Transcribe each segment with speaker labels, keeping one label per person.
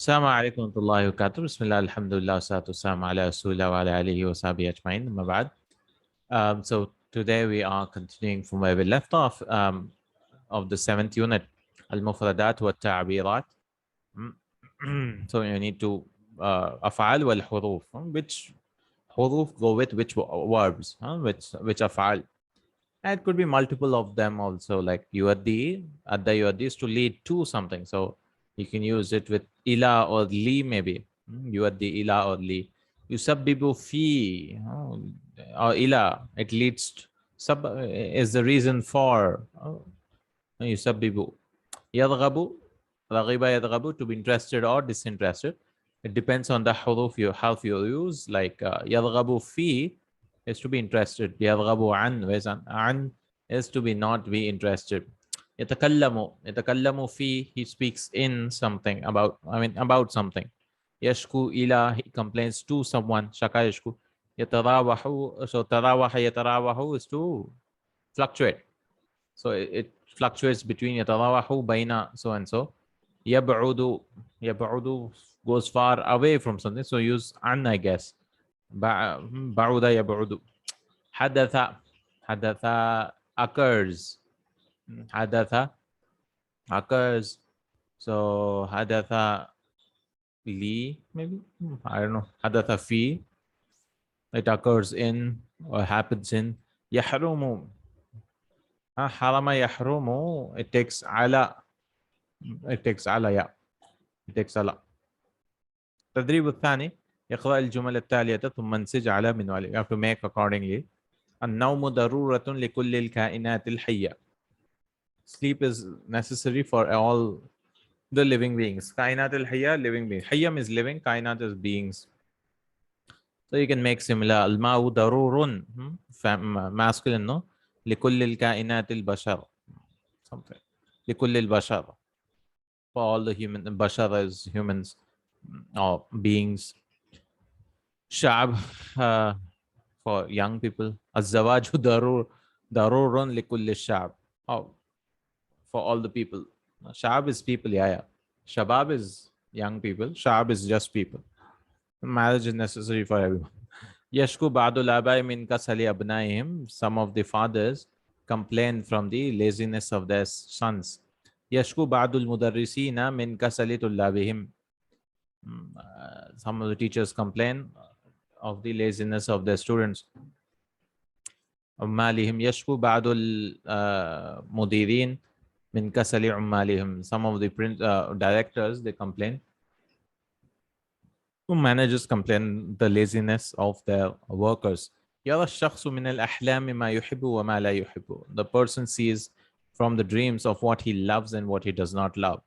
Speaker 1: السلام عليكم ورحمة الله وبركاته. بسم الله الحمد لله والصلاة والسلام على رسول الله وعلى آله وصحبه أجمعين. أما بعد. So today we are continuing from where we left off of the 7th unit, المفردات والتعبيرات. So you need to أفعال والحروف. Which حروف go with which verbs? Which أفعال? And it could be multiple of them also, like yuaddi, adda yuaddi is to lead to something. So you can use it with ila or li maybe. Yuaddi ila or li. Yusabbibu fi or ila. It leads to, sub is the reason for. Yusabbibu. Yadghabu. Raghiba yadghabu, to be interested or disinterested. It depends on the huruf half you use. Like yadghabu fi is to be interested. Yadghabu an, where's an is to be not be interested. Yatakallamu fi, he speaks in something about something. Yashku ila, he complains to someone. Shaka yashku. Yatarawahu, so tarawaha yatarawahu is to fluctuate. So it fluctuates between yatarawahu, bayna, so and so. Yab'udu goes far away from something, so use an, I guess. Ba'uda yab'udu. Hadatha occurs. Hadatha occurs. So hadatha li, maybe, I don't know. Hadatha fi, it occurs in or happens in. Yahrumu, harama yahrumu, it takes ala. It takes ala, yeah. It takes ala. التدريب الثاني يقرأ الجمل التالية ثم انسج على منوال. You have to make accordingly. النوم ضرورة لكل الكائنات الحية. Sleep is necessary for all the living beings. Kainat al-Hayya, living beings. Hayya is living, Kainat is beings. So you can make similar. Al-Ma'u darurun, masculine, no? لكل الكائنات البشر. Something. لكل البشر. For all the human, bashar is humans or beings. Shab, for young people. Az-Zawaju darurun لكل الشعب. Oh, for all the people. Shab is people, yeah. Shabab is young people. Shab is just people. Marriage is necessary for everyone. Yashku ba'dul abai min kasali abnaihim. Some of the fathers complain from the laziness of their sons. Yashku ba'dul mudarrisina min kasali tullabihim. Some of the teachers complain of the laziness of their students. Ummalihim yashku ba'dul mudirin min kasali ummalihim. Some of the directors, they complain. Managers complain the laziness of their workers. يرى الشخص من الأحلام ما يحب وما لا يحب. The person sees from the dreams of what he loves and what he does not love.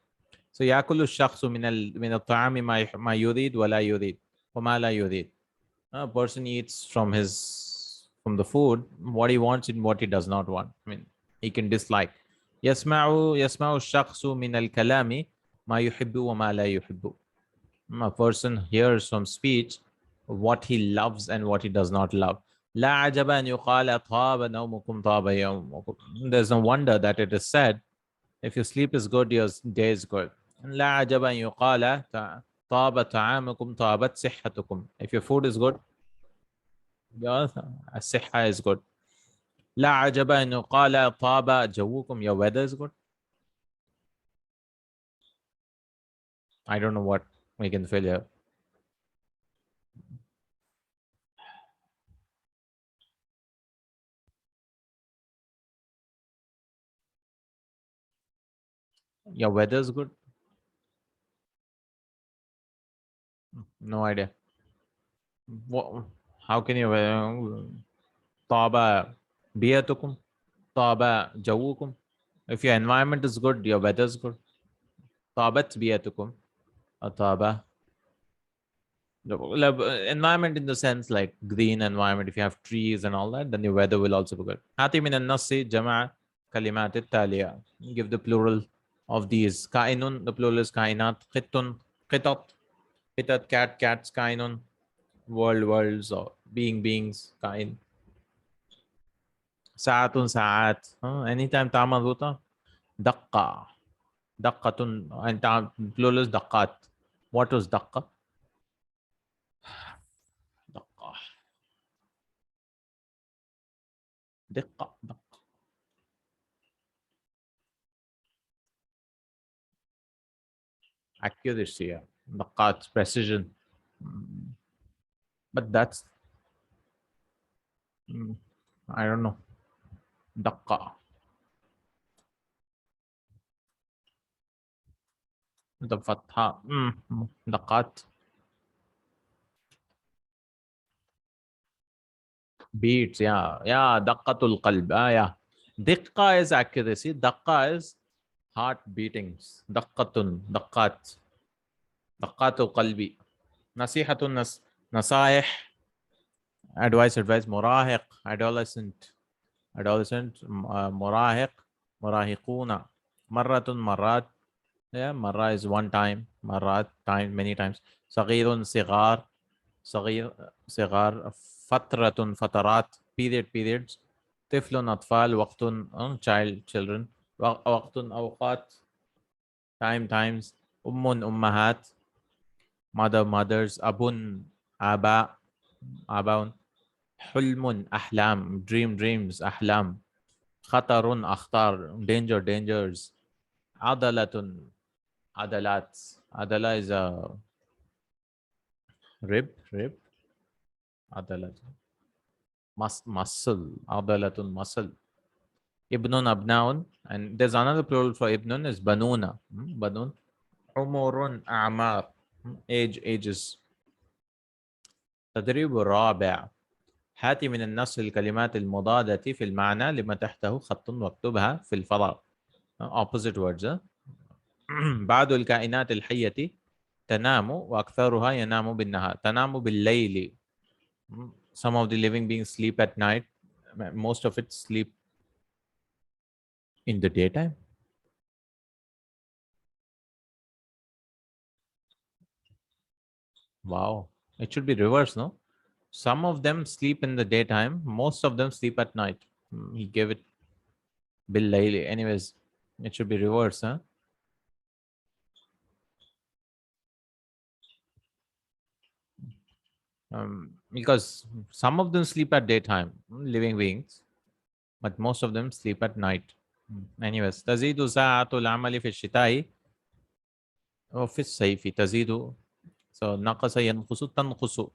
Speaker 1: So يأكل الشخص من الطعام ما يريد ولا يريد وما لا يريد. A person eats from the food what he wants and what he does not want. I mean, he can dislike. يسمع الشخص من الكلام ما يحب وما لا يحب. A person hears from speech what he loves and what he does not love. لا عجب أن يقال طاب نومكم طاب يومكم. There's no wonder that it is said, if your sleep is good, your day is good. لا عجب أن يقال طاب طعامكم طابت صحتكم. If your food is good, your صحة is good. لا عجب أن يقال طاب جوكم. Your weather is good. I don't know what we can fill here. Your weather is good. No idea. What, how can you طاب بيئتكم طاب جوكم. If your environment is good, your weather is good. طابت بيئتكم طاب. Environment in the sense like green environment, if you have trees and all that, then your weather will also be good. هاتي من النص جمع كلمات التالية. Give the plural of these. كائن, the plural is كائنات. قط, قطط, قطط, cat, cats. كائن, world, worlds, or beings. كائن. ساعة, ساعات. Anytime تعمل روتا. دقة, دقة, and plural is دقات. What was daqqa? Daqqa. Daqqa. Daqqa. Accuracy. Yeah. Daqqa, it's precision. But that's, I don't know. Daqqa. The fatha. Daqqat. Beats. Yeah. Yeah. Daqqatul qalb. Yeah. Diqqa is accuracy. Daqqa is heart beatings. Daqqatun. Daqqat. Daqqatul qalbi. Nasihatun nasaih. Advice. Murahiq. Adolescent. Murahiq. Murahiquna. Marratun marat. Yeah, marra is one time. Marat, time, many times. Saghirun sigar. Saghir, sigar. Fatratun fatarat. Periods. Tiflun atfal. Waqtun, children. Waqtun awqat. Times. Ummun ummahat. Mothers. Abun aba. Abaun. Hulmun ahlam. Dreams. Ahlam. Khatarun akhtar. Dangers. Adalatun. Adalat. Adala is a rib. Adalat. Muscle. Adalatun muscle. Ibnun abnaun. And there's another plural for ibnun is banuna. Banun. Umurun a'mar. Ages. تدريب الرابع. هات من النص الكلمات المضادة في المعنى لما تحته خط واكتبها في الفراغ. Opposite words. بعض الكائنات الحية تنام وأكثرها ينام بالنهار. تنام بالليل. Some of the living beings sleep at night. Most of it sleep in the daytime. Wow. It should be reversed, no? Some of them sleep in the daytime. Most of them sleep at night. He gave it بالليل. Anyways, it should be reversed, huh? Because some of them sleep at daytime, living beings, but most of them sleep at night. Anyways, تزيد ساعة العمل في الشتاء وفي الصيف تزيد. So نقص ينقص تنقص.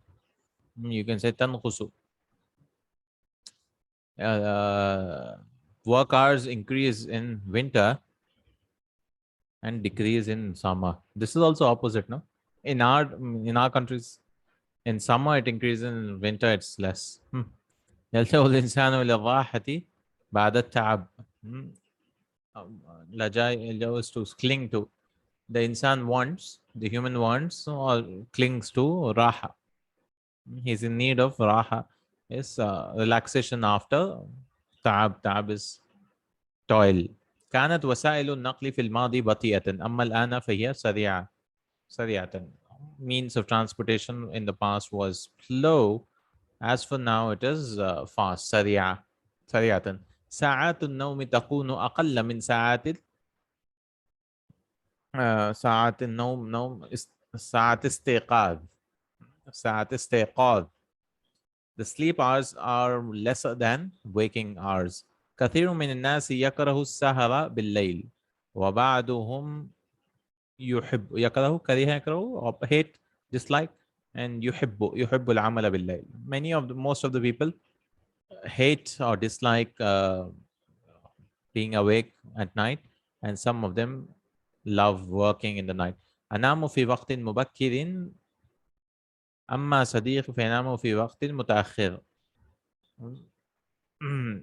Speaker 1: You can say تنقص. Work hours increase in winter and decrease in summer. This is also opposite, no? In our countries, in summer it increases, in winter it's less. يلجأ الإنسان إلى الراحة بعد التعب. لجأ is to cling to. The insan wants, the human wants or clings to raha. He's in need of raha. Is relaxation after تعب. تعب is toil. كانت وسائل النقل في الماضي بطيئة أما الآن فهي سريعة. Means of transportation in the past was slow. As for now, it is fast. سريعة. ساعات النوم تكون أقل من ساعات النوم. ساعات استيقاظ. The sleep hours are lesser than waking hours. كثير من الناس يكره السهر بالليل وبعضهم يكره or hate, dislike, and يحب العمل بالليل. Most of the people hate or dislike being awake at night, and some of them love working in the night. أنام في وقت مبكر أما صديقي فينام في وقت متأخر.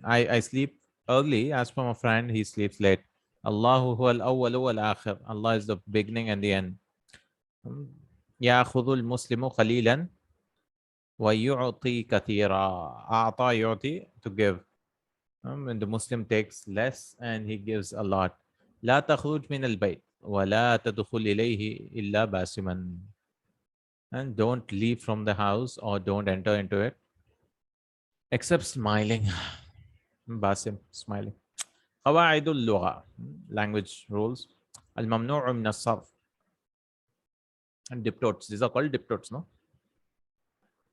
Speaker 1: I sleep early. As for my friend, he sleeps late. Allahu huwa al-awwal wal-akhir. Allah is the beginning and the end. يأخذ المسلم قليلا ويعطي كثيرا. أعطى يعطي, to give. And the Muslim takes less and he gives a lot. لا تخرج من البيت ولا تدخل إليه إلا باسما. And don't leave from the house or don't enter into it except smiling. Basim, smiling. قواعد اللغة. Language rules. الممنوع من الصرف. And diptotes, these are called diptotes, no?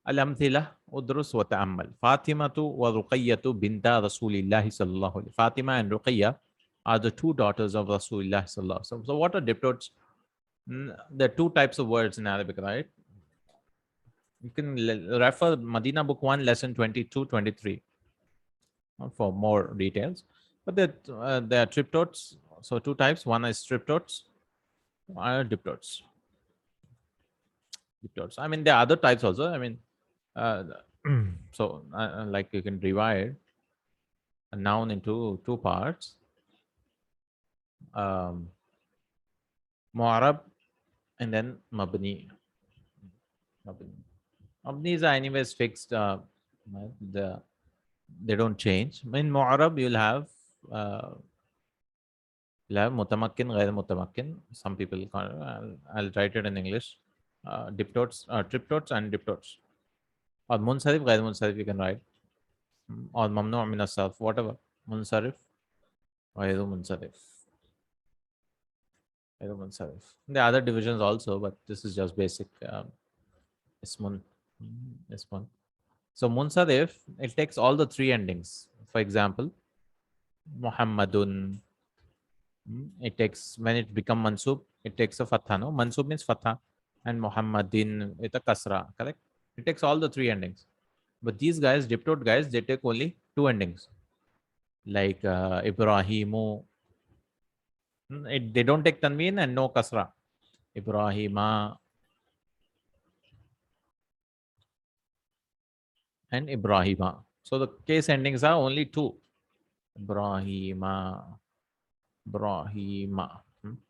Speaker 1: Al-amthila, udrus wa ta'ammal. Fatimatu wa Ruqayyatu binta Rasulillahi sallallahu alayhi. Fatima and Ruqayya are the two daughters of Rasulullah sallallahu alayhi wasallam. So what are diptotes? There are two types of words in Arabic, right? You can refer Madina Book 1, Lesson 22, 23 for more details. But there are triptotes. So two types. One is triptotes, diptotes. Diptotes. I mean, there are other types also. I mean, so like you can divide a noun into two parts. Mu'arab and then mabni. Mabnis are anyways fixed. They don't change. In Mu'arab, you'll have mutamakkin, ghair mutamakkin. Some people call it, I'll write it in English. Diptotes, triptotes and diptotes. Or munsarif, ghair munsarif you can write. Or mamnu' min as-sarf, whatever. Munsarif, ghair munsarif. There are other divisions also, but this is just basic. Ismun. So munsarif, it takes all the three endings. For example, Muhammadun. It takes, when it becomes mansub, it takes a fatha. No, mansub means fatha, and Muhammadin with a kasra. Correct. It takes all the three endings. But these guys, diptote guys, they take only two endings. Like Ibrahimu. They don't take tanween and no kasra. Ibrahima and Ibrahima. So the case endings are only two. Ibrahima.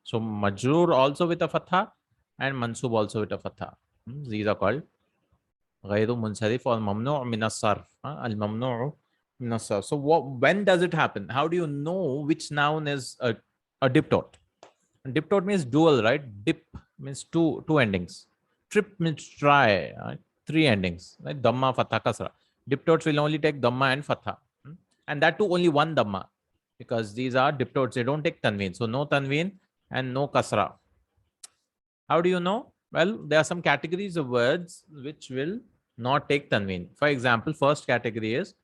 Speaker 1: So majrur also with a fatha and mansub also with a fatha. These are called غير منصرف or mamnu' min as-sarf. Al-mamnu' min as-sarf. So when does it happen? How do you know which noun is a diptote? Diptote means dual, right? Dip means two endings. Trip means try, right? Three endings, right? Dhamma, fatha, kasra. Diptotes will only take dhamma and fatha. And that too only one dhamma. Because these are diptotes, they don't take tanween. So no tanween and no kasra. How do you know? Well, there are some categories of words which will not take tanween. For example, first category is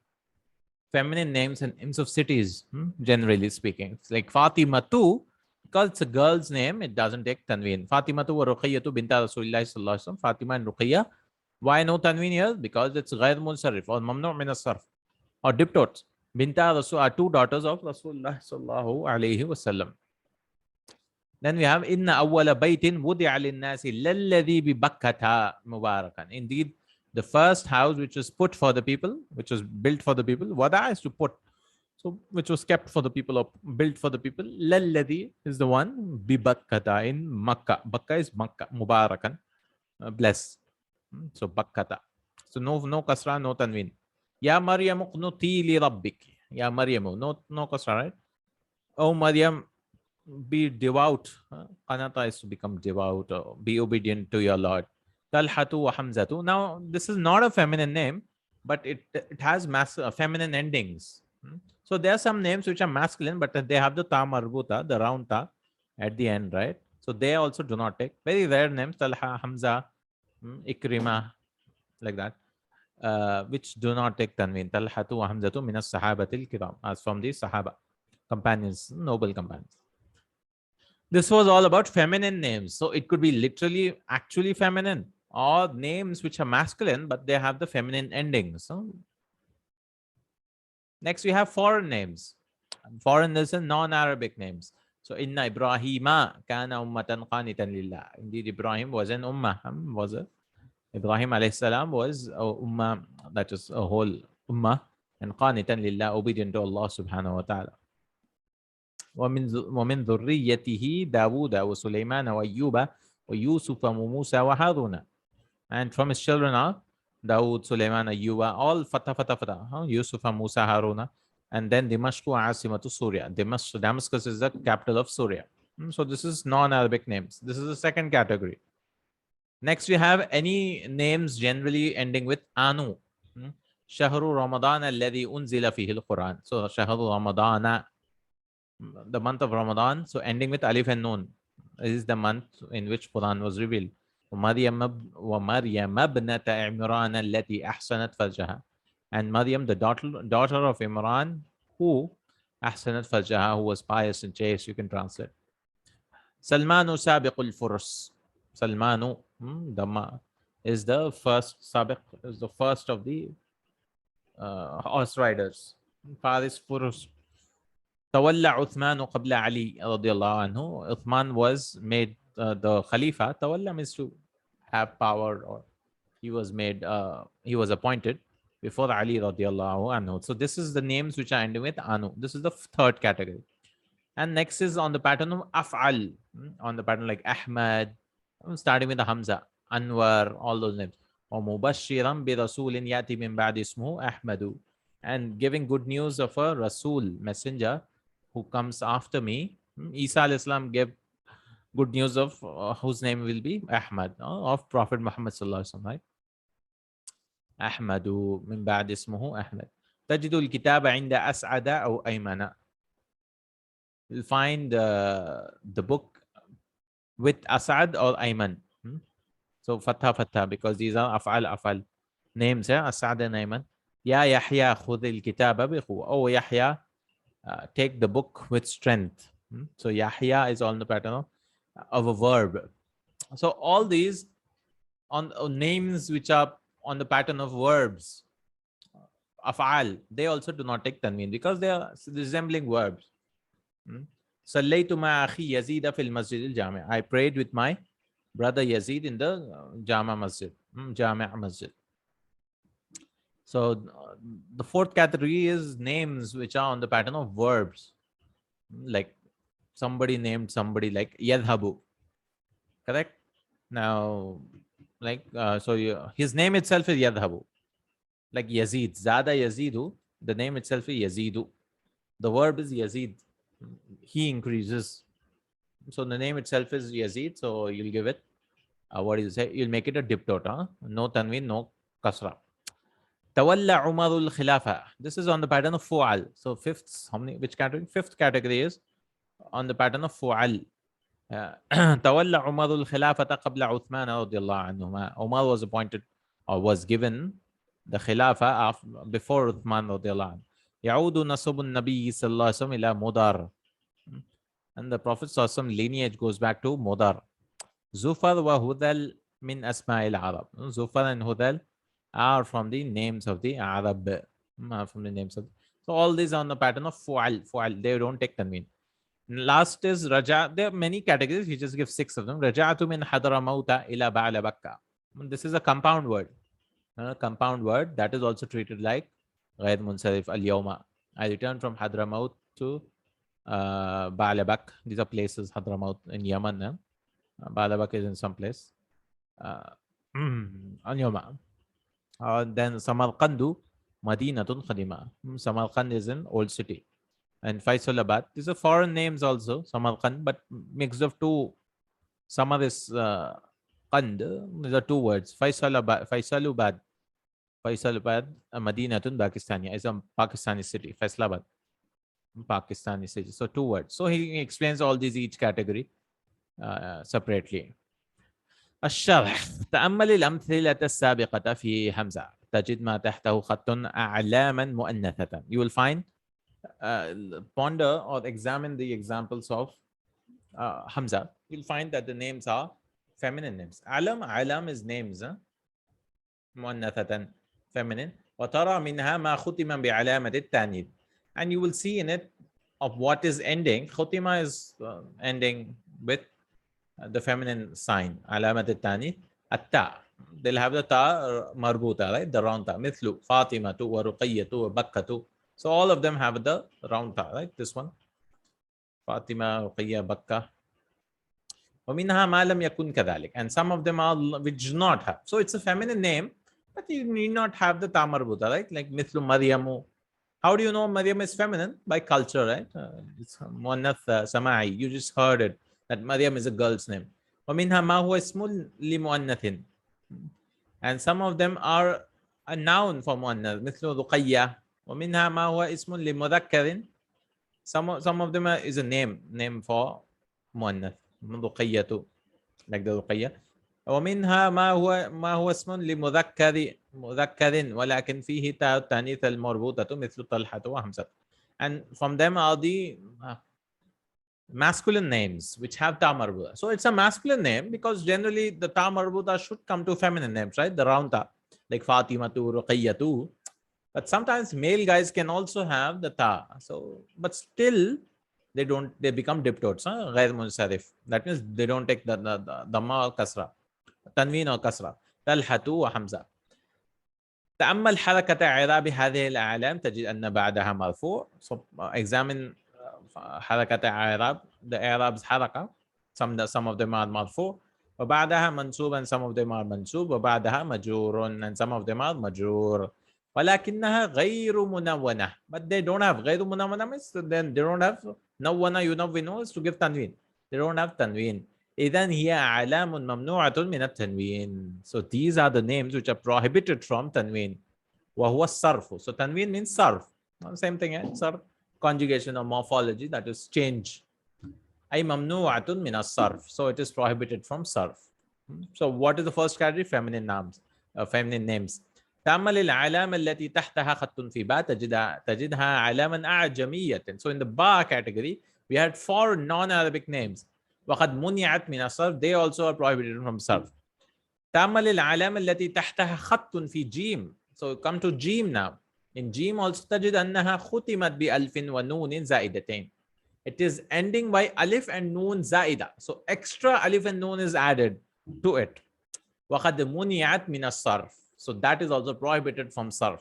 Speaker 1: feminine names and names of cities, generally speaking. It's like Fatima too, because it's a girl's name, it doesn't take tanween. Fatima tu wa Ruqayyatu binta Rasulillah sallallahu alaihi wasallam. Fatima and Ruqayya. Why no tanween here? Because it's ghair munsarif or mamnu' min as-sarf or diptotes. Binta Rasul are two daughters of Rasulullah sallallahu alaihi wasallam. Then we have inna awwala baytin wudi'a lin-nasi lalladhi bi Bakkata mubarakan. Indeed, the first house which was put for the people, which was built for the people, wada is to put. So which was kept for the people or built for the people. Lalladhi is the one bi Bakkata in Makkah. Bakka is Makkah, mubarakan, blessed. So Bakkata. So no kasra, no tanween. Ya Maryam uqnuti li rabbik. Ya Maryam, no kasra, right? Oh Maryam, be devout. Qanata is to become devout or be obedient to your Lord. Talhatu wa Hamzatu. Now, this is not a feminine name, but it has feminine endings. So there are some names which are masculine, but they have the ta marbuta, the round ta at the end, right? So they also do not take. Very rare names, Talha, Hamza, Ikrima, like that, which do not take tanween. Talhatu wa Hamzatu min as-sahabatil kiram, as from the Sahaba, companions, noble companions. This was all about feminine names. So it could be literally actually feminine or names which are masculine, but they have the feminine endings. So next we have foreign names. Foreign is a non-Arabic names. So inna Ibrahima kana ummatan qanitan lillah. Indeed, Ibrahim was an ummah. Ibrahim alayhi salam was a ummah, that is a whole ummah, and qanitan lillah, obedient to Allah subhanahu wa ta'ala. ومن ذريته داوود وسليمان وأيوب ويوسف وموسى وهارون. And from his children are Dawood, Sulaiman, Ayyuba, all fatah, Yusuf, Musa, Haruna. And then Dimashq Asimatu Surya. Damascus is the capital of Syria. So this is non-Arabic names. This is the second category. Next we have any names generally ending with Anu. Shahru Ramadan alladhi unzila fihi al-Quran. So Shahru Ramadana, the month of Ramadan, so ending with Alif and Nun, is the month in which Quran was revealed. ومريم ابنة عمران التي أحسنت فرجها. And Maryam, the daughter of Imran, who أحسنت فرجها, who was pious and chaste, you can translate. Salmanu Sabiqul Furus. Salmanu is the first Sabiq, is the first of the horse riders. Faris Furus. تولى عثمان قبل علي رضي الله عنه. Uthman was made the Khalifa. تولى means to have power, or he was made, he was appointed before Ali radiallahu anhu. So this is the names which are ending with anu. This is the third category. And next is on the pattern of af'al, on the pattern like Ahmad, starting with the Hamza, Anwar, all those names. وَمُبَشِّرًا بِرَسُولٍ يَأْتِي مِنْ بَعْدِ اسْمُهُ أَحْمَدُ. And giving good news of a Rasul, messenger, who comes after me. Isa alayhi salam gave good news of whose name will be Ahmad, of Prophet Muhammad sallallahu alaihi wasallam, right? أحمد من بعد اسمه أحمد. تجد الكتاب عند أسعد أو أيمن. You'll find the book with Asad or Ayman. So Fatha, because these are afal names, Asad and Ayman. Ya Yahya khudh al-kitaba biquwwa. Oh Yahya, take the book with strength. So Yahya is on the pattern of a verb. So all these on names which are on the pattern of verbs, af'al, they also do not take tanween because they are resembling verbs. Sallaytu ma akhi Yazid fil masjid al-jami'. I prayed with my brother Yazid in the Jama Masjid, Jami' Masjid. So the fourth category is names which are on the pattern of verbs, like somebody named somebody like Yadhabu. Correct? Now, like his name itself is Yadhabu. Like Yazid, Zada Yazidu, the name itself is Yazidu. The verb is Yazid. He increases. So the name itself is Yazid. So you'll give it, what do you say? You'll make it a diptote. No tanween, no kasra. Tawalla Umarul Khilafa. This is on the pattern of fu'al. So fifth, which category? Fifth category is on the pattern of fu'al. Tawalla Umarul Khilafata qabla Uthman radiyallahu anhuma. Umar was appointed or was given the Khilafa before Uthman radiyallahu anhu. Ya'udu nasubun Nabi sallallahu alaihi wasallam ila Mudar. And the Prophet's lineage goes back to Mudar. Zufar wa Hudal min Asma'il Arab. Zufar and Hudal are from the names of the Arab. From the names of. So all these are on the pattern of fu'al. Fu'al. They don't take tanween. Last is Raja. There are many categories. He just gives 6 of them. Raja'atu min Hadramauta ila Ba'la Bakka. This is a compound word. Compound word that is also treated like Ghair Munsarif al-Yawma. I returned from Hadramaut to Ba'labak. These are places, Hadramaut in Yemen. Ba'labak is in some place. Al-Yawma. Then Samarqandu, Madinatun Khadima. Samarqand is an old city. And Faisalabad. These are foreign names also, Samarqand, but mixed of two. Samar is Qand. These are 2 words. Faisalabad. Faisalabad, Madinatun, Pakistania, is a Pakistani city. Faisalabad, Pakistani city. So 2 words. So he explains all these each category separately. الشرح. تأمل الأمثلة السابقة في همزة. تجد ما تحته خط أعلاما مؤنثة. You will find, ponder or examine the examples of Hamza. You'll find that the names are feminine names. Alam is names. مؤنثة, feminine. وترى منها ما ختم بعلامة التانيث. And you will see in it of what is ending. Khutima is ending with the feminine sign. علامة التانيث. التاء. They'll have the ta marbuta, right? The round ta. مثل فاطمة ورقية وبكة. So all of them have the round ta, right? This one. فاطمة, رقية, بكة. ومنها ما لم يكن كذلك. And some of them are which do not have. So it's a feminine name, but you need not have the ta marbuta, right? Like مثل مريم. How do you know Maryam is feminine? By culture, right? It's muannath sama'i. You just heard it, that Maryam is a girl's name. وَمِنْهَا مَا هُوَ اسْمٌ لِمُؤَنَّثٍ. And some of them are a noun for muannath. مثل رقية. وَمِنْهَا مَا هُوَ اسْمٌ لِمُذَكَّرٍ. Some of them is a name for muannath. رقية, like the Ruqayya. ومنها ما هو اسم لمذكر ولكن فيه تاء التانيث المربوطة مثل طلحة وحمزة. And from them are the masculine names which have ta marbuta. So it's a masculine name because generally the ta marbuta should come to feminine names, right? The round ta, like Fatima tu, Ruqayya tu. But sometimes male guys can also have the ta. So, but still they become diptotes, غير منصرف. That means they don't take the dhamma or kasra, tanween or kasra. طلحة وحمزة. تأمل حركة إعراب هذه الأعلام تجد أن بعدها مرفوع. So examine حركة إعراب. The إعراب's حركة. Some of them are مرفوع. وبعدها منصوب and some of them are منصوب. وبعدها مجرور and some of them are مجرور. ولكنها غير منونة. But they don't have غير منونة means then they don't have نونة ينون is to give تنوين. They don't have تنوين. إذن هي أعلام ممنوعة من التنوين. So these are the names which are prohibited from تنوين. وهو الصرف. So تنوين means صرف. Same thing, صرف. Conjugation or morphology, that is change. أي ممنوعة من الصرف. So it is prohibited from صرف. So what is the first category? Feminine names. Feminine names. تأمل العلامة التي تحتها خط في باء تجدها علاما أعجمية. So in the ba category, we had 4 non-Arabic names. وقد منعت من الصرف. They also are prohibited from صرف. تأمل العلامة التي تحتها خط في جيم. So come to جيم now. In جيم also تجد أنها ختمت بألف ونون زائدتين. It is ending by alif and noon زائدة. So extra alif and noon is added to it. وقد منعت من الصرف. So that is also prohibited from sarf.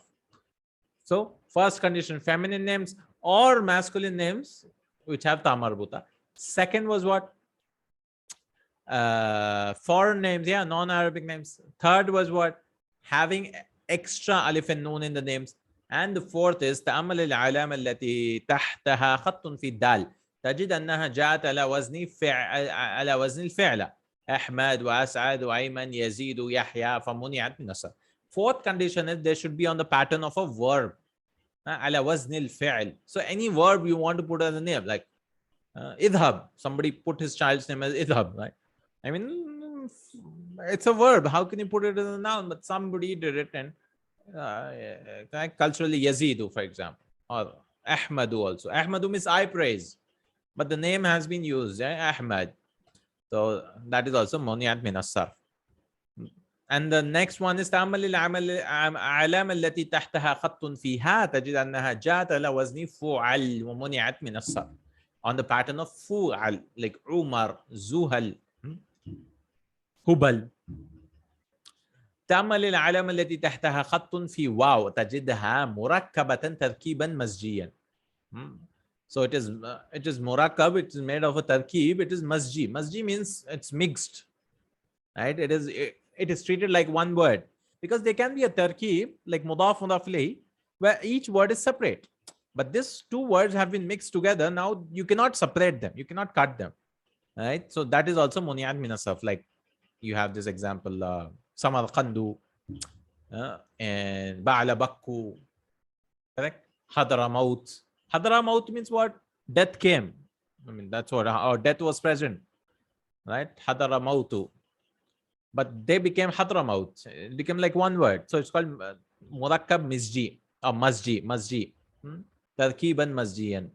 Speaker 1: So first condition, feminine names or masculine names which have ta marbuta. Second was what? Foreign names, yeah, non-Arabic names. Third was what? Having extra alif and noon in the names. And the fourth is تأمل العلامة التي تحتها خط في الدال تجد أنها جاءت على وزن الفعل. أحمد وأسعد وأيمن يزيد يحيى فمنعت من الصرف. Fourth condition is they should be on the pattern of a verb. على وزن الفعل. So any verb you want to put as a name, like idhab. Somebody put his child's name as idhab, right? I mean, it's a verb. How can you put it as a noun? But somebody did it, and culturally Yazidu, for example, or Ahmadu also. Ahmadu means I praise, but the name has been used, Ahmad. So that is also منعت من الصرف. And the next one is تأمل العلامة التي تحتها خط فيها تجد أنها جاءت على وزن فعل ومنعت من الصرف. On the pattern of فعل, like عمر, زهل, هبل. تأمل العلامة التي تحتها خط في واو تجدها مركبة تركيبا مزجيا. So it is murakkab, it is made of a tarkib, it is masji. Masji means it's mixed, right? It is treated like one word because there can be a tarkib like mudaf ilayhi where each word is separate, but these two words have been mixed together. Now you cannot separate them, you cannot cut them, right? So that is also muniyat min as-sarf. Like you have this example, Samarqandu and Ba'ala Bakku, correct? Hadramaut. Hadramaut means what? Death came. I mean, that's what, or death was present, right? Hadramautu. But they became Hadramaut. It became like one word. So it's called Murakkab Mizji or Masji. تركيبا مزجيا.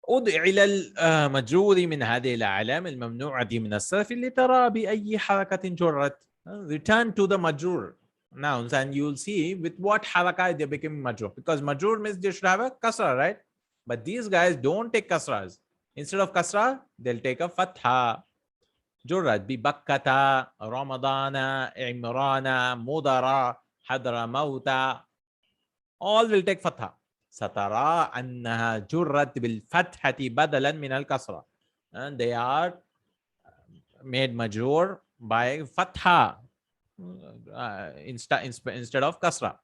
Speaker 1: أدع إلى المجرور من هذه الأعلام الممنوعة من الصرف لترى بأي حركة جرت. Return to the majrur nouns and you'll see with what haraka they became majrur, because majrur means they should have a kasra, right? But these guys don't take kasras. Instead of kasra, they'll take a fatha. جرت ببكة, رمضان, عمران, مضر, حضرموت. All will take fatha. سترى أنها جرت بالفتحة بدلا من الكسرة. And they are made majrur by fatha instead of kasra.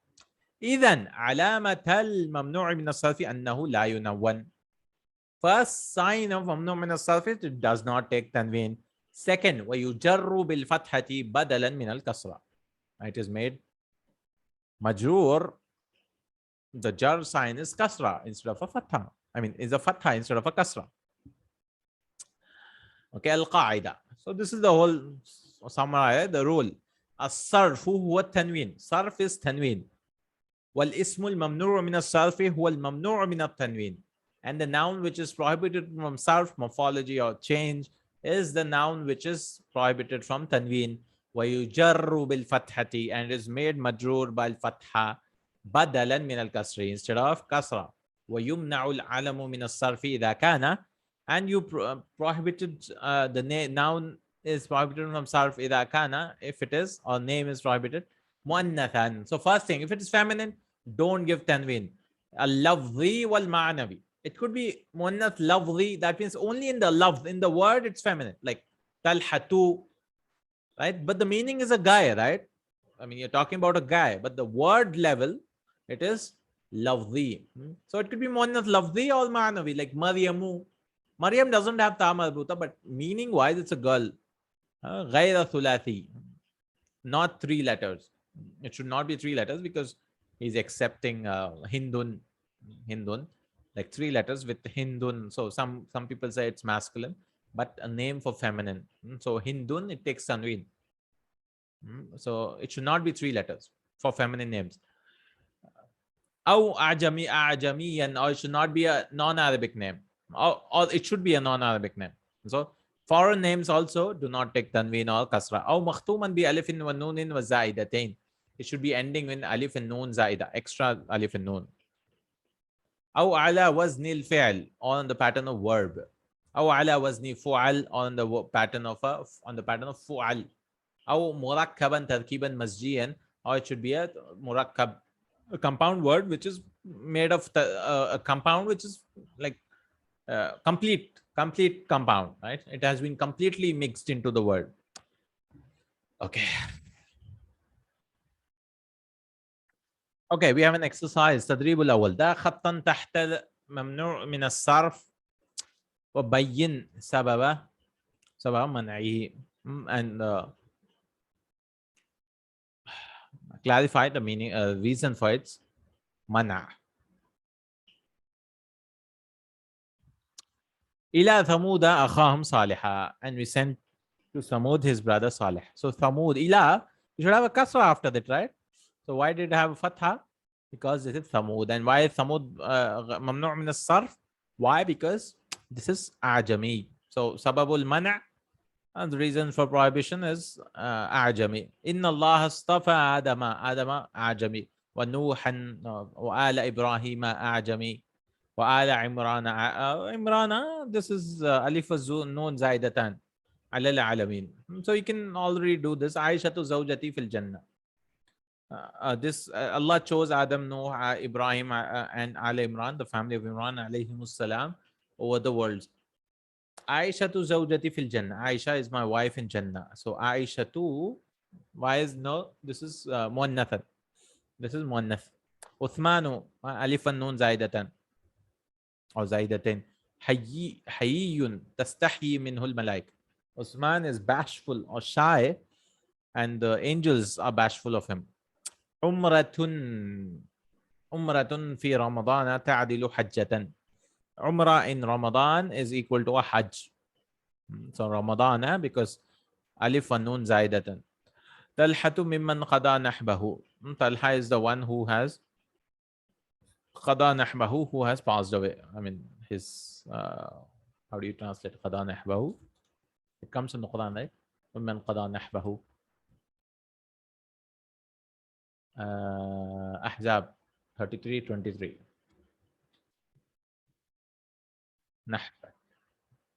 Speaker 1: إذن علامة الممنوع من الصرف أنه لا ينون. First sign of ممنوع من الصرف is it does not take tanween. Second, ويجر بالفتحة بدلا من الكسرة. It is made majrur. The jar sign is kasra instead of a fatha. I mean, is a fatha instead of a kasra. Okay, al-qaida. So this is the whole summarize the rule. الصرف هو التنوين. صرف is تنوين. والاسم الممنوع من الصرف هو الممنوع من التنوين. And the noun which is prohibited from sarf, morphology or change, is the noun which is prohibited from tanween. ويجر بالفتحة, and is made majroor by الفتحة بدلا من الكسر, instead of kasra. ويمنع العلم من الصرف إذا كان, and you prohibited the noun is prohibited from sarf إذا كان, if it is, or name is prohibited, muannathan. So first thing, if it is feminine, don't give tanween. Al-lafzi wal-ma'nawi. It could be muannath lafzi, that means only in the lafz, in the word it's feminine, like talhatu, right? But the meaning is a guy, right? I mean, you're talking about a guy, but the word level, it is lafzi. So it could be muannath lafzi or ma'nawi, like Maryamu. Maryam doesn't have ta marbuta, but meaning wise it's a girl. Ghayra thulathi, not 3 letters. It should not be 3 letters because he's accepting Hindun, like 3 letters with Hindun. So some people say it's masculine, but a name for feminine. So Hindun, it takes tanween. So it should not be 3 letters for feminine names. Aw ajami ajamiyan, or it should not be a non-Arabic name, or it should be a non-Arabic name. So foreign names also do not take tanween or kasra. Aw makhtuman bi alifin wa nunin wa zaidatain. It should be ending in alif and noon zaida, extra alif and noon. أو على وزن الفعل, on the pattern of verb. أو على وزن فعل, on the pattern of فعل. أو مركبا تركيبا مزجيا, or it should be a murakkab, a compound word which is made of a compound which is like complete compound, right? It has been completely mixed into the word. Okay. Okay, we have an exercise. تدريب الأول. ده خطا تحت ممنوع من الصرف وبين سبب منعه, and clarify the meaning, reason for its منع. إلى ثمود أخاهم صالحا, and we sent to Thamud his brother Salih. So Thamud, إلى, you should have a kasra after that, right? So why did it have a fatha? Because it is Thamud. And why is Thamud mamnu' min as-sarf? Why? Because this is ajami. So sababul mana', and the reason for prohibition is ajami. Inna Allah astafa Adama ajami. Wa Nuhan wa ala Ibrahim ajami. Wa ala Imrana, this is alif nun zaidatan. Ala al-alamin. So you can already do this. Aisha tu zawjati fil jannah. This Allah chose Adam, Noah, Ibrahim, and Al Imran, the family of Imran alayhimus salam, over the worlds. Aisha tu zawjati fil Jannah. Aisha is my wife in Jannah. So Aisha tu, why is no? This is muannathan. This is muannath. Uthmanu, alif and nun zaidatan or zaidatain. Hayyun tastahyi minhul malaik. Uthman is bashful or shy, and the angels are bashful of him. Umratun fi Ramadan ta'dilu hajjatan. Umrah in Ramadan is equal to a hajj. So Ramadan, because alif wa nun zaidatan. Talhatu mimman qada nahbahu. Talha is the one who has qada nahbahu, who has passed away. I mean, his how do you translate qada nahbahu? It comes in the Quran, right? Mimman qada nahbahu. Ahzab 33:23. Nahb,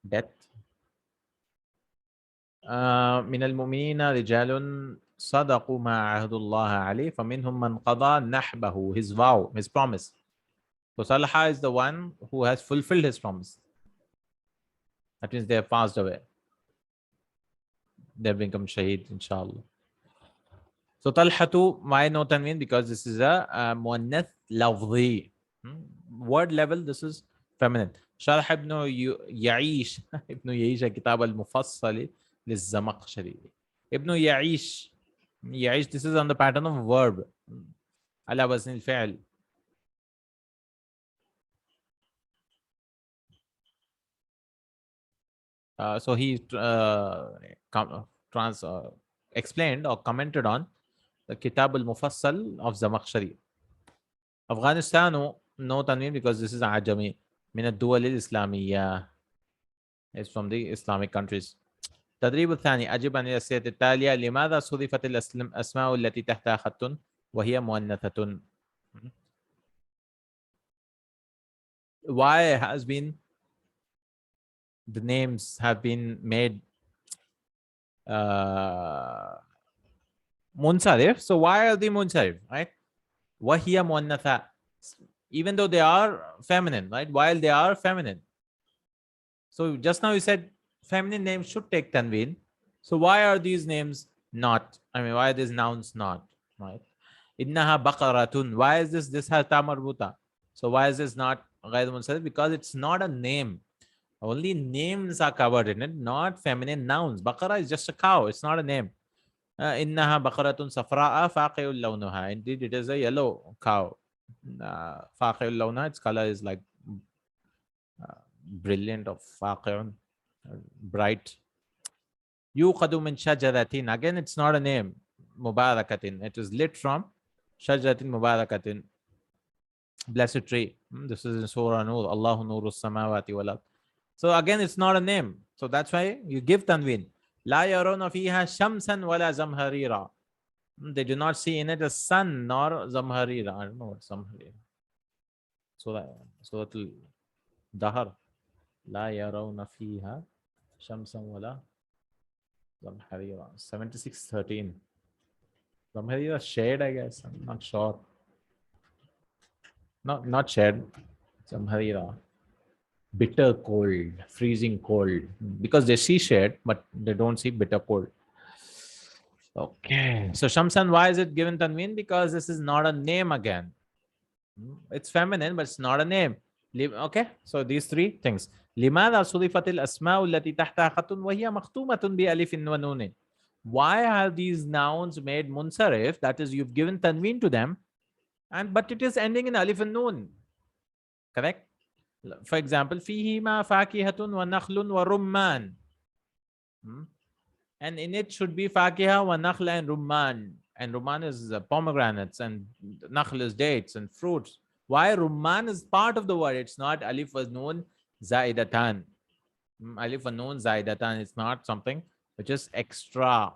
Speaker 1: death. من المؤمنين رجال صدقوا ما عهدوا الله عليه فمنهم من قضى نحبه, his vow, his promise. So Salha is the one who has fulfilled his promise. That means they have passed away. They have become shaheed, inshallah. So Talhatu, why no tanween? Because this is a muannath lafzi. Word level, this is feminine. شرح ابن يعيش ابن يعيش كتاب المفصل للزمخشري. ابن يعيش, this is on the pattern of verb. على وزن الفعل. So he's explained or commented on the Kitab al-Mufassal of Zamakhshari. Afghanistan, no tanween because this is Ajami. Min ad-duwal al-Islamiyya. It's from the Islamic countries. تدريب الثاني أجب عن الأسئلة التالية. لماذا صُرفت الأسماء التي تحتها خط وهي مؤنثة? Why has been the names have been made munsarif? So why are they munsarif, right? وهي مؤنثة, even though they are feminine, right? While they are feminine. So just now you said feminine names should take tanween. So why are these names not? I mean, why are these nouns not? Right? Innaha baqaratun. Why is this? This has ta marbuta. So why is this not ghayr munsarif? Because it's not a name. Only names are covered in it, not feminine nouns. Baqara is just a cow. It's not a name. Innaha baqaratun safra'a faqi'ul lawnuha. Indeed, it is a yellow cow. Faqi'ul lawnuha. Its color is like brilliant or faqi'un, bright. Yuqadu min shajaratin. Again, it's not a name. Mubarakatin. It is lit from shajaratin mubarakatin. Blessed tree. This is in Surah Nur. Allahu nuru samawati wal ard. So again, it's not a name. So that's why you give tanween. La yaruna fiha shamsan wala zamharira. They do not see in it a sun nor zamharira. I don't know what zamharira. Surah Dahar. La yarawna fiha shamsan wala zamharira. 76:13. Zamharira shade, I guess. I'm not sure. Not shade. Zamharira. Bitter cold, freezing cold. Because they see shade, but they don't see bitter cold. Okay. So Shamsan, why is it given tanween? Because this is not a name again. It's feminine, but it's not a name. Okay. So these three things. لماذا صُرفت الأسماء التي تحتها خط وهي مختومة بألف ونون? Why are these nouns made munsarif? That is, you've given tanween to them, but it is ending in alif and noon. Correct? For example, فيهما فاكهة ونخل ورمان. And in it should be fakiha wa nakhl and rumman. And rumman is pomegranates, and nakhl is dates and fruits. Why rumman is part of the word? It's not alif wa noon zaidatan. Alif wa noon zaidatan. It's not something which is extra.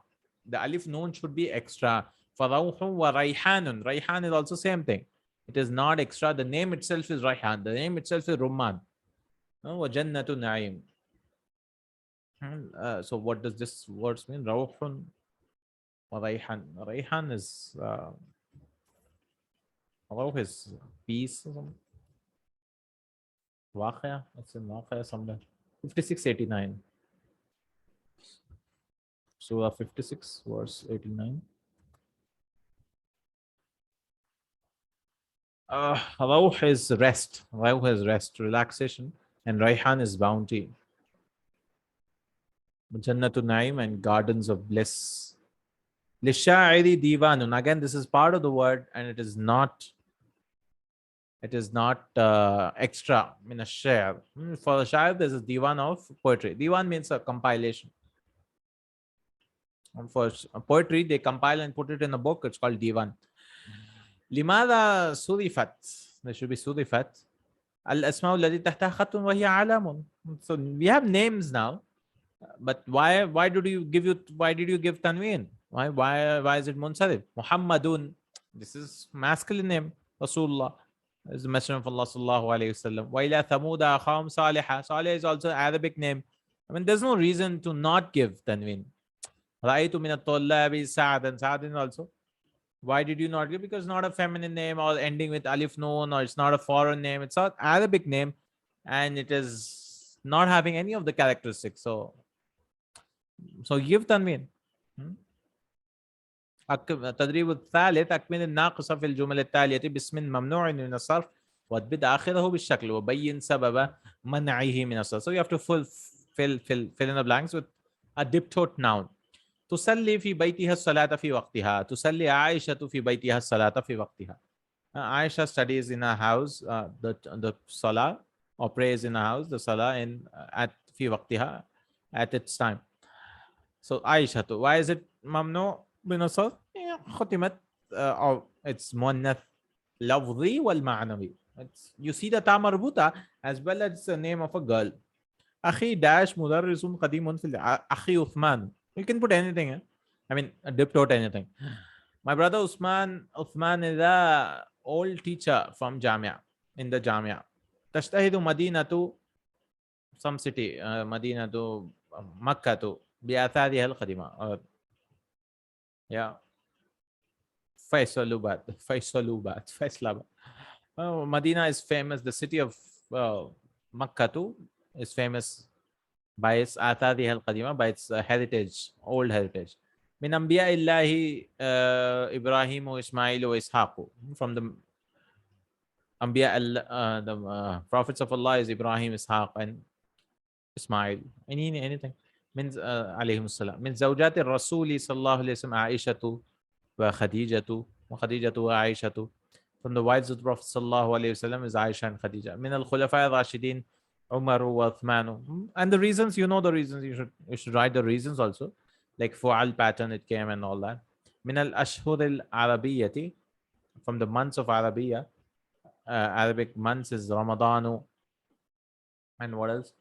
Speaker 1: The alif noon should be extra. Farawhun wa rayhanun. Rayhan is also same thing. It is not extra. The name itself is rayhan. The name itself is rumman. Wa jannatu na'im. So what does this words mean? Rawhun wa rayhan. Rayhan is Rawh is peace or something. Waqia. It's in Waqia somewhere. 56:89. Surah 56 verse 89. Rawh is rest. Rawh is rest, relaxation, and Rayhan is bounty. Jannatu Naim and gardens of bliss. Lisha'iri divanun. Again, this is part of the word, and it is not extra. I mean, a share. For the shair, there's a divan of poetry. Divan means a compilation. And for poetry, they compile and put it in a book. It's called divan. Limada surifat. There should be surifat. Al-asma'u alladhi tahtaha khatun wa hiya alamun. So we have names now. But why did you give tanween? Why is it munsarif? Muhammadun, this is masculine name. Rasulullah is the messenger of Allah sallallahu alayhi wasallam. Wa ila thamuda akhahum salihah. Salih is also Arabic name. I mean, there's no reason to not give tanween. Ra'aytu min at-tullabi Sa'dan. Sa'dan also. Why did you not give? Because it's not a feminine name or ending with alif noon, or it's not a foreign name. It's an Arabic name, and it is not having any of the characteristics. So give tanween. التدريب الثالث أكمل الناقص في الجمل التالية باسم ممنوع من الصرف واتبد آخره بالشكل وبين سبب منعه من الصرف. So you have to fill in the blanks with a diptote noun. تصلي في بيتها الصلاة في وقتها. تصلي عائشة في بيتها الصلاة في وقتها. Aisha studies in her house the salah, or prays in her house the salah at في وقتها, at its time. So Aisha, why is it mamnu bin asad? Khutimat, or it's muannath lafzi wal ma'nawi. You see the ta marbuta as well as the name of a girl. Akhi dash mudarrisun qadimun fil Akhi Uthman. You can put anything. I mean, a diptote anything. My brother Uthman is a old teacher from Jamia, in the Jamia. Tashtahidu Madinatu, some city, Madinatu, Makkatu, bi'athariha al-qadima. Yeah, Faisalabad. Oh, Medina is famous. The city of Makkah too is famous by its athari al-qadima, by its heritage, old heritage. Min anbiya illahi Ibrahim, Ismail, Ishaq. From the anbiya, the prophets of Allah is Ibrahim, Ishaq, and Ismail. Anything. Min alayhim salam. Min zawjati Rasuli sallallahu alayhi wa sallam, Aishatu wa Khadijatu wa Khadijatu wa Aishatu. From the wives of the Prophet sallallahu alaihi wasallam is Aisha and Khadija. Min al Khulafa Rashidin, Umar wa Uthman. And the reasons, you know the reasons. You should write the reasons also, like Fu'al pattern it came and all that. Min al Ashhur al Arabiyyati, from the months of Arabiyya, Arabic months is Ramadanu, and what else?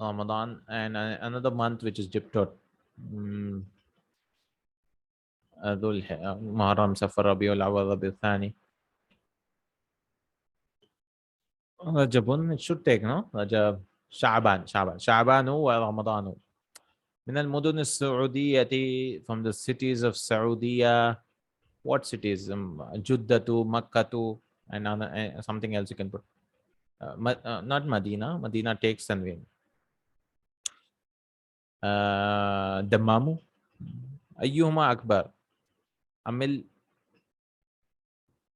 Speaker 1: Ramadan, and another month which is Diptot. Muharram, Safar, Rabiul Awwal, Rabiul Thani. Rajabun, it should take, no? Rajab, Sha'ban wa Ramadanu. Min al-Mudun al-Saudiyyati, from the cities of Saudiya. What cities? Juddatu, Makkatu, and something else you can put. Not Medina. Medina takes Tanween. Dammamu. Ayyuhuma Akbar. Amil.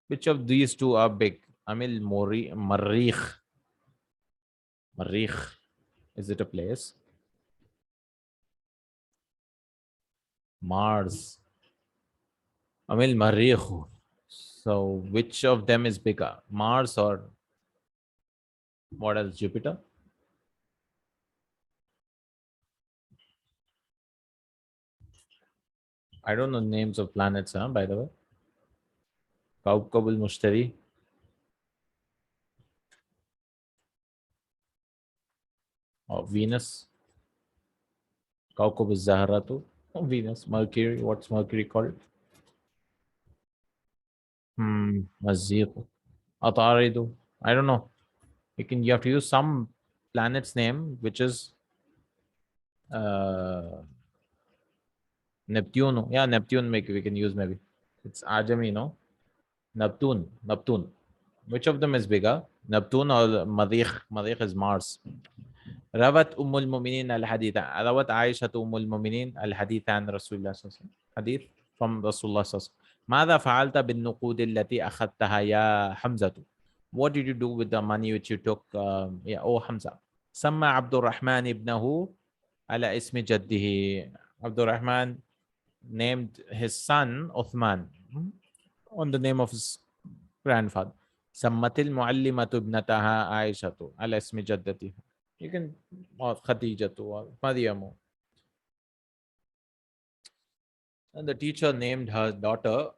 Speaker 1: Which of these two are big? Amil Marrikh. Marrikh. Is it a place? Mars. Amil Marrikh. So which of them is bigger? Mars or what else? Jupiter? I don't know names of planets, by the way. Kawkab al-Mushtari. Or Venus. Kawkab al-Zahratu. Venus. Mercury. What's Mercury called? Mazziq. Ataridu. I don't know. You have to use some planet's name, which is Neptune. Yeah, Neptune we can use maybe. It's Ajami, no? Neptune. Which of them is bigger? Neptune or Marikh? Marikh is Mars. روت أم المؤمنين الحديث. روت عائشة أم المؤمنين الحديث عن رسول الله صلى الله عليه وسلم. حديث from رسول الله صلى الله عليه وسلم. ماذا فعلت بالنقود التي أخذتها يا حمزة? What did you do with the money which you took, oh Hamza? سمى عبد الرحمن ابنه على اسم جده. عبد الرحمن named his son Uthman on the name of his grandfather. سمت المعلمة ابنتها عائشة على اسم جدتها. You can, or Khadijatu or Mariamu. And the teacher named her daughter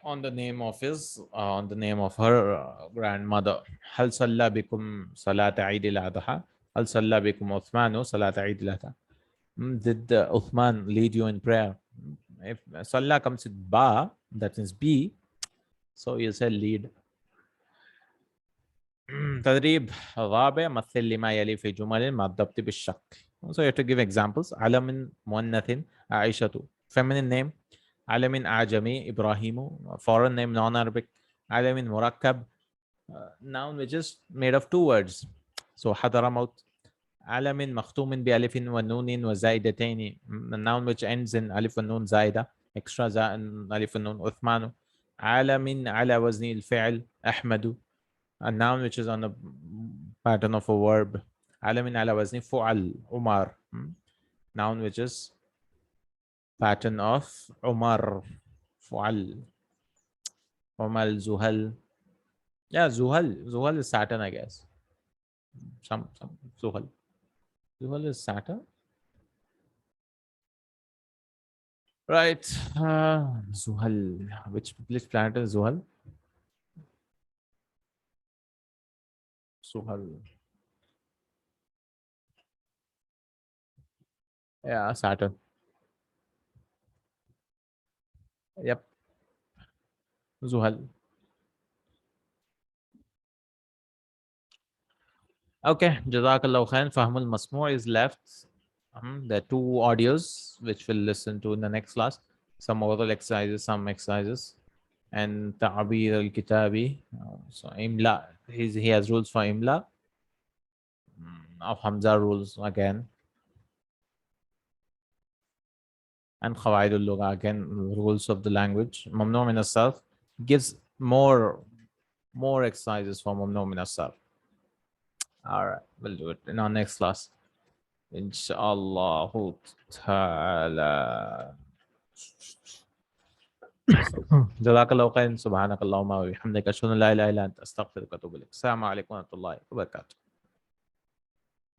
Speaker 1: on the name of her grandmother. هل صلى بكم صلاة عيد الأضحى؟ هل صلى بكم عثمان صلاة عيد الأضحى? Did Uthman lead you in prayer? If Salah comes with ba, that is B, so you say lead. تدريب رابع مثل لما يلي في جمل مع الضبط بالشك. So you have to give examples. علم مؤنث عائشة, feminine name. علم أعجمي إبراهيم, foreign name non-Arabic. علم مركب, noun which is made of two words. So حضرموت. علم مختوم بألف ونون وزائدتين, a noun which ends in ألف ونون زائدة, extra ألف ونون. عثمان. علم على وزن الفعل أحمد, a noun which is on the pattern of a verb. علم على وزن فعل عمر, noun which is pattern of عمر فعل. عمر زهل. Yeah, Zuhal is Saturn, I guess. Some Zuhal. Zuhal is Saturn. Right. Zuhal. Which planet is Zuhal? Zuhal. Yeah, Saturn. Yep. Zuhal. Okay. Jazakallahu Khair. Fahmul Masmur is left. There are two audios which we'll listen to in the next class. Some oral exercises, some exercises. And Ta'bir al-Kitabi. So Imla. He has rules for Imla. Of Hamza rules again. And Qawaidul Lugha, again, rules of the language. Mamnu min as-sarf gives more exercises for Mamnu min as-sarf. All right, we'll do it in our next class. Inshallah ta'ala. Jazakallahu khairan. Subhanakallahumma wa bihamdika. Ashhadu an la ilaha illa anta astaghfiruka wa atubu ilaik. Assalamu alaikum wa rahmatullahi wa barakatuh.